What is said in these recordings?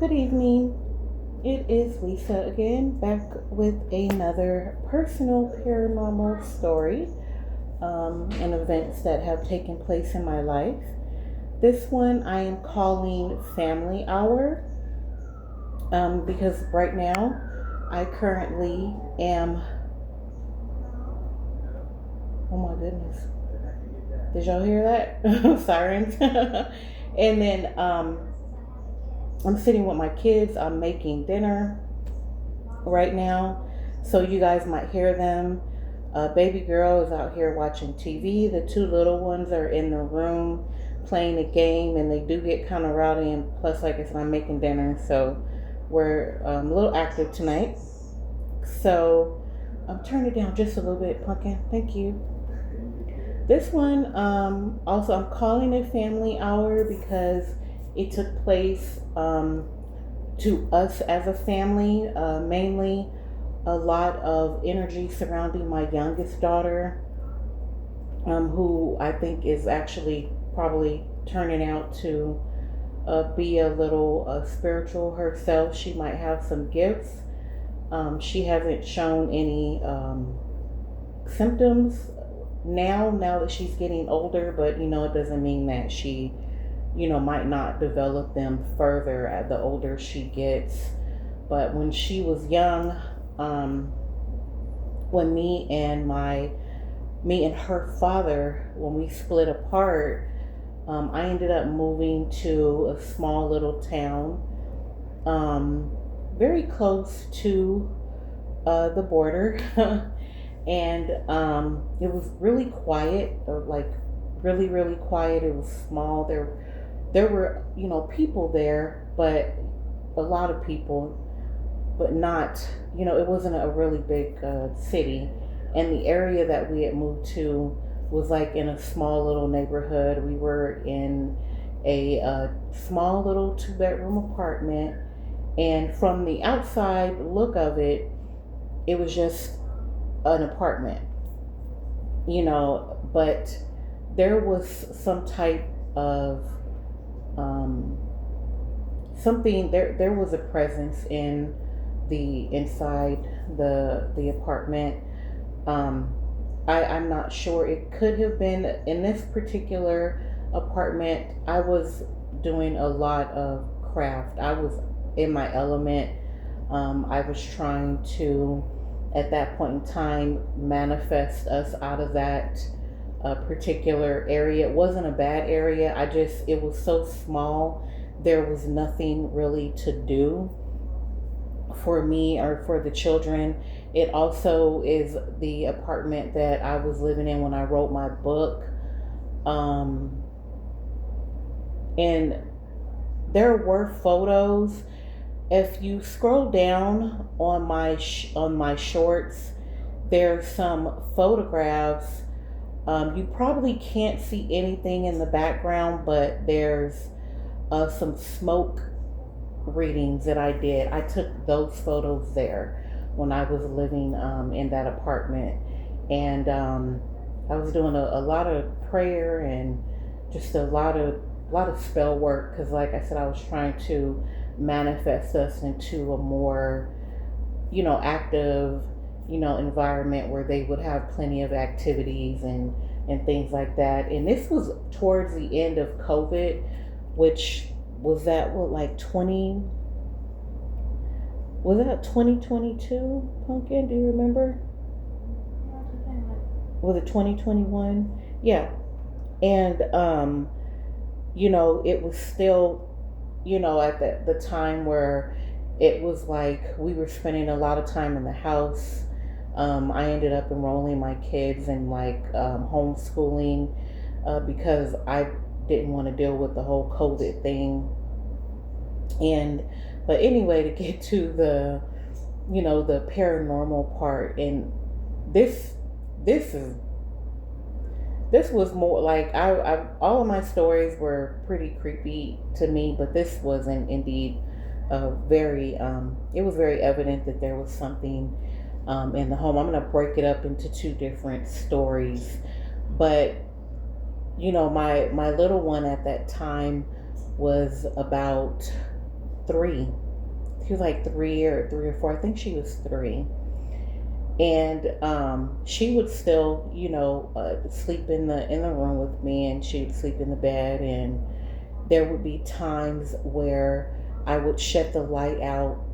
Good evening. It is Lisa again, back with another personal paranormal story and events that have taken place in my life. This one I am calling Family Hour because right now I currently am. Oh my goodness. Did y'all hear that? Sirens. And then I'm sitting with my kids. I'm making dinner right now, so you guys might hear them. Baby girl is out here watching TV. The two little ones are in the room playing a game, and they do get kind of rowdy. And plus, like I said, I'm making dinner, so we're a little active tonight. So I'm turning it down just a little bit, Pumpkin. Thank you. This one, also, I'm calling it Family Hour because it took place to us as a family, mainly a lot of energy surrounding my youngest daughter, who I think is actually probably turning out to be a little spiritual herself. She might have some gifts. She hasn't shown any symptoms now that she's getting older, but it doesn't mean that she might not develop them further as the older she gets. But when she was young, when me and her father, when we split apart, I ended up moving to a small little town, very close to the border. And it was really quiet, or like really, really quiet. It was small. There were, people there, but a lot of people, but not, it wasn't a really big city. And the area that we had moved to was like in a small little neighborhood. We were in a small little two-bedroom apartment. And from the outside look of it, it was just an apartment, but there was some type of something there. There was a presence in the inside the apartment. I'm not sure. It could have been in this particular apartment. I was doing a lot of craft. I was in my element. I was trying to, at that point in time, manifest us out of that particular area. It wasn't a bad area. It was so small. There was nothing really to do for me or for the children. It also is the apartment that I was living in when I wrote my book. And there were photos. If you scroll down on my shorts, there's some photographs. You probably can't see anything in the background, but there's some smoke readings that I did. I took those photos there when I was living in that apartment, and I was doing a lot of prayer and just a lot of spell work because, like I said, I was trying to manifest us into a more, active, environment where they would have plenty of activities and things like that. And this was towards the end of COVID, which was that what, like 20, was that 2022, Pumpkin? Do you remember? Was it 2021? Yeah. And it was still, at the time where it was like we were spending a lot of time in the house. I ended up enrolling my kids in like homeschooling because I didn't want to deal with the whole COVID thing. But anyway, to get to the paranormal part, and this this is this was more like I all of my stories were pretty creepy to me, but this wasn't indeed very. It was very evident that there was something in the home. I'm gonna break it up into two different stories, but my little one at that time was about 3. She was like 3 or 4. I think she was 3. And she would still, sleep in the room with me, and she would sleep in the bed. And there would be times where I would shut the light out,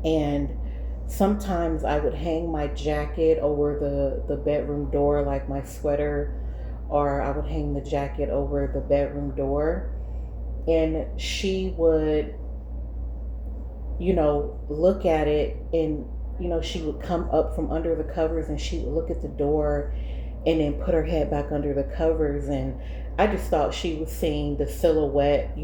and sometimes I would hang my jacket over the bedroom door, like my sweater, or I would hang the jacket over the bedroom door. And she would, look at it, and, she would come up from under the covers, and she would look at the door and then put her head back under the covers. And I just thought she was seeing the silhouette,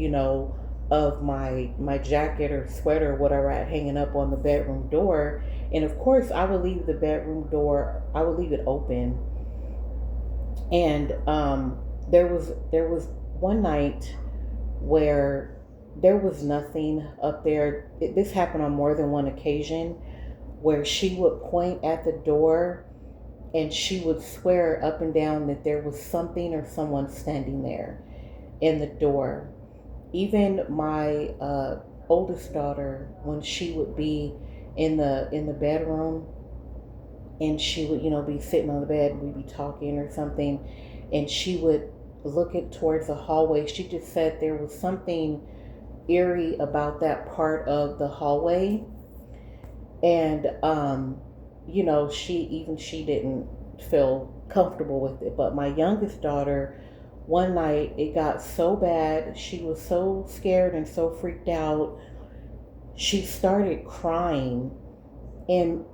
of my jacket or sweater or whatever I had hanging up on the bedroom door. And of course I would leave the bedroom door, I would leave it open. And there was one night where there was nothing up there. This happened on more than one occasion, where she would point at the door and she would swear up and down that there was something or someone standing there in the door. Even my oldest daughter, when she would be in the bedroom, and she would, be sitting on the bed, and we'd be talking or something, and she would look at towards the hallway. She just said there was something eerie about that part of the hallway. And she didn't feel comfortable with it. But my youngest daughter, one night it got so bad, she was so scared and so freaked out, she started crying. And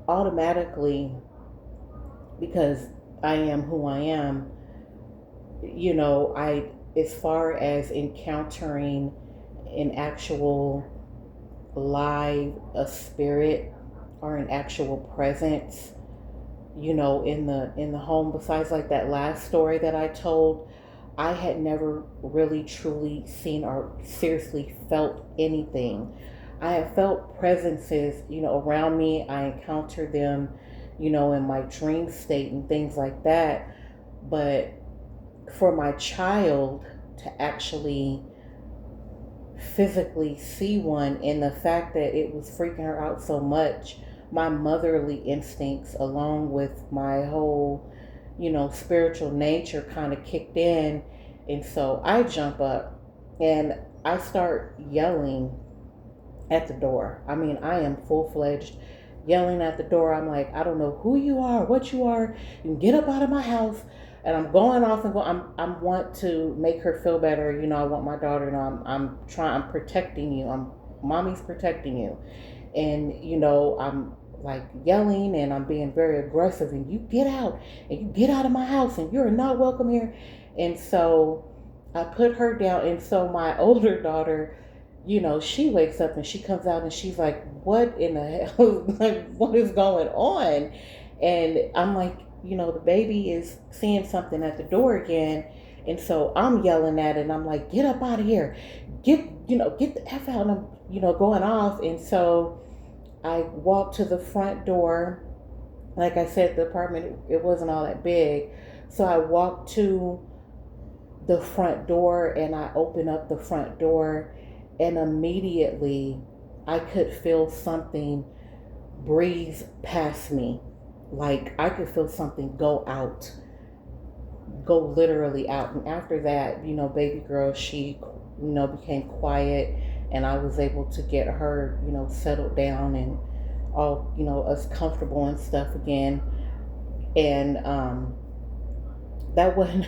automatically, because I am who I am, I, as far as encountering an actual live a spirit or an actual presence, in the home, besides like that last story that I told, I had never really truly seen or seriously felt anything. I have felt presences, around me. I encountered them, in my dream state and things like that. But for my child to actually physically see one, and the fact that it was freaking her out so much, my motherly instincts, along with my whole, spiritual nature, kind of kicked in. And so I jump up and I start yelling at the door. I mean, I am full fledged yelling at the door. I'm like, I don't know who you are, what you are. You can get up out of my house. And I'm going off and go. I want to make her feel better. I want my daughter to know I'm protecting you. Mommy's protecting you. And, I'm like yelling, and I'm being very aggressive, and you get out, and you get out of my house, and you're not welcome here. And so I put her down. And so my older daughter, she wakes up and she comes out and she's like, what in the hell? Like, what is going on? And I'm like, the baby is seeing something at the door again. And so I'm yelling at it, and I'm like, get up out of here. Get the F out. And I'm, going off. And so I walked to the front door. Like I said, the apartment, it wasn't all that big. So I walked to the front door, and I opened up the front door, and immediately I could feel something breeze past me. Like I could feel something go out, go literally out. And after that, baby girl, she, became quiet, and I was able to get her, settled down, and all, us comfortable and stuff again. And that wasn't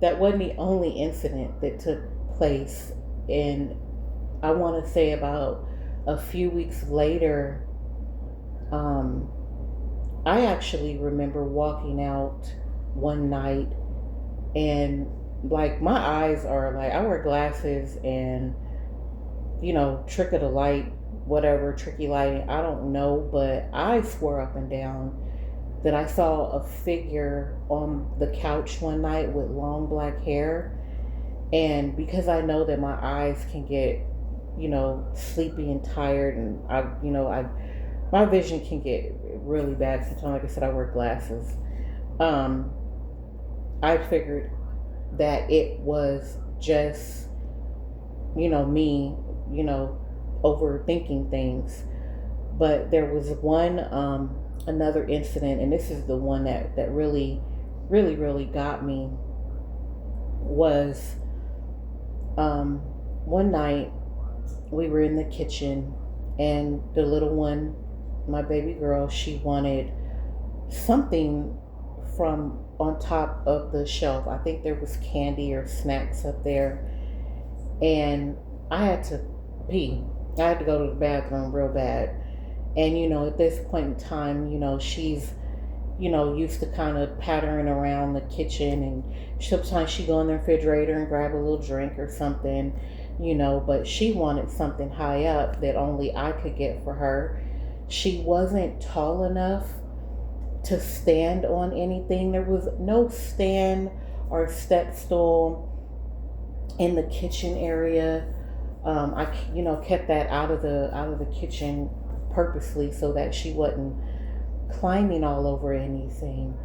that wasn't the only incident that took place. And I want to say about a few weeks later, I actually remember walking out one night, and like my eyes are like, I wear glasses, and trick of the light, whatever, tricky lighting, I don't know, but I swore up and down that I saw a figure on the couch one night with long black hair. And because I know that my eyes can get, sleepy and tired, and I my vision can get really bad sometimes. Like I said, I wear glasses. Um, I figured that it was just, me, overthinking things. But there was one another incident, and this is the one that really, really, really got me. Was um, one night we were in the kitchen, and the little one, my baby girl, she wanted something from on top of the shelf. I think there was candy or snacks up there, and I had to pee. I had to go to the bathroom real bad. And at this point in time, she's used to kind of pattering around the kitchen, and sometimes she go in the refrigerator and grab a little drink or something, but she wanted something high up that only I could get for her. She wasn't tall enough to stand on anything. There was no stand or step stool in the kitchen area. I kept that out of the kitchen purposely so that she wasn't climbing all over anything.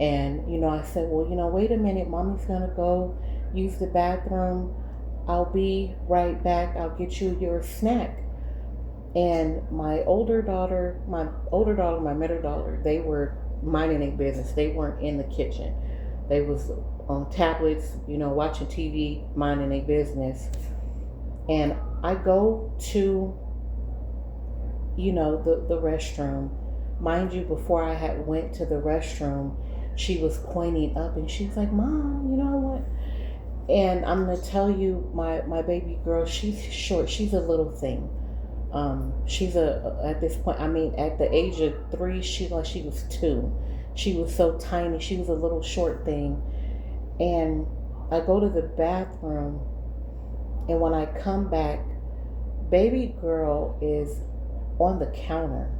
And I said, well, wait a minute, mommy's gonna go use the bathroom. I'll be right back. I'll get you your snack. And my middle daughter, they were minding their business. They weren't in the kitchen. They was on tablets, watching TV, minding their business. And I go to, the restroom. Mind you, before I had went to the restroom, she was pointing up and she was like, Mom, what? And I'm gonna tell you, my baby girl, she's short. She's a little thing. She's at this point. I mean, at the age of 3, she was 2. She was so tiny. She was a little short thing. And I go to the bathroom, and when I come back, baby girl is on the counter.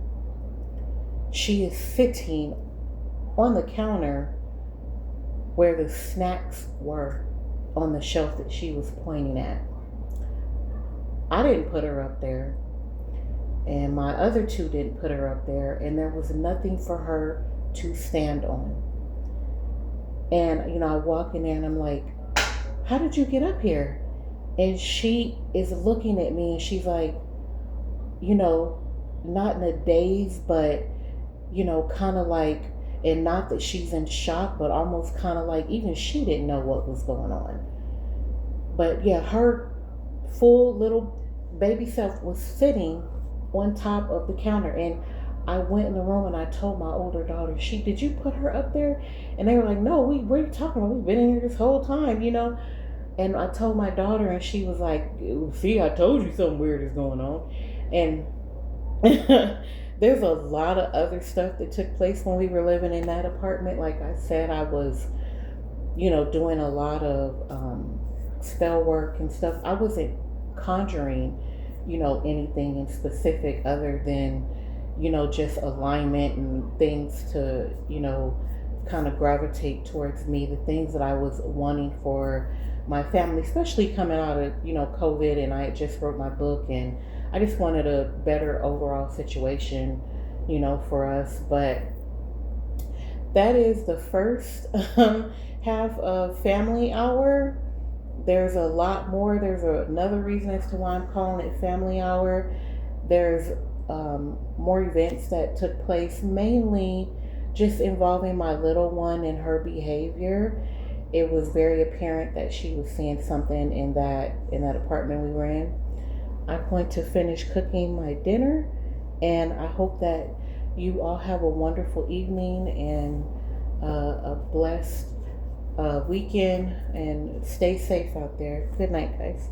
She is sitting on the counter where the snacks were on the shelf that she was pointing at. I didn't put her up there, and my other 2 didn't put her up there, and there was nothing for her to stand on. And I walk in there and I'm like, how did you get up here? And she is looking at me and she's like, not in a daze, but kind of like, and not that she's in shock, but almost kind of like even she didn't know what was going on. But yeah, her full little baby self was sitting on top of the counter. And I went in the room and I told my older daughter, did you put her up there? And they were like, no, what are you talking about? We've been in here this whole time, And I told my daughter, and she was like, see, I told you something weird is going on. And there's a lot of other stuff that took place when we were living in that apartment. Like I said, I was, doing a lot of spell work and stuff. I wasn't conjuring, anything in specific other than, just alignment and things to, kind of gravitate towards me, the things that I was wanting for my family, especially coming out of, COVID, and I had just wrote my book, and I just wanted a better overall situation, for us. But that is the first half of Family Hour. There's a lot more. There's another reason as to why I'm calling it Family Hour. There's more events that took place, mainly just involving my little one and her behavior. It was very apparent that she was seeing something in that apartment we were in. I'm going to finish cooking my dinner, and I hope that you all have a wonderful evening and a blessed weekend, and stay safe out there. Good night, guys.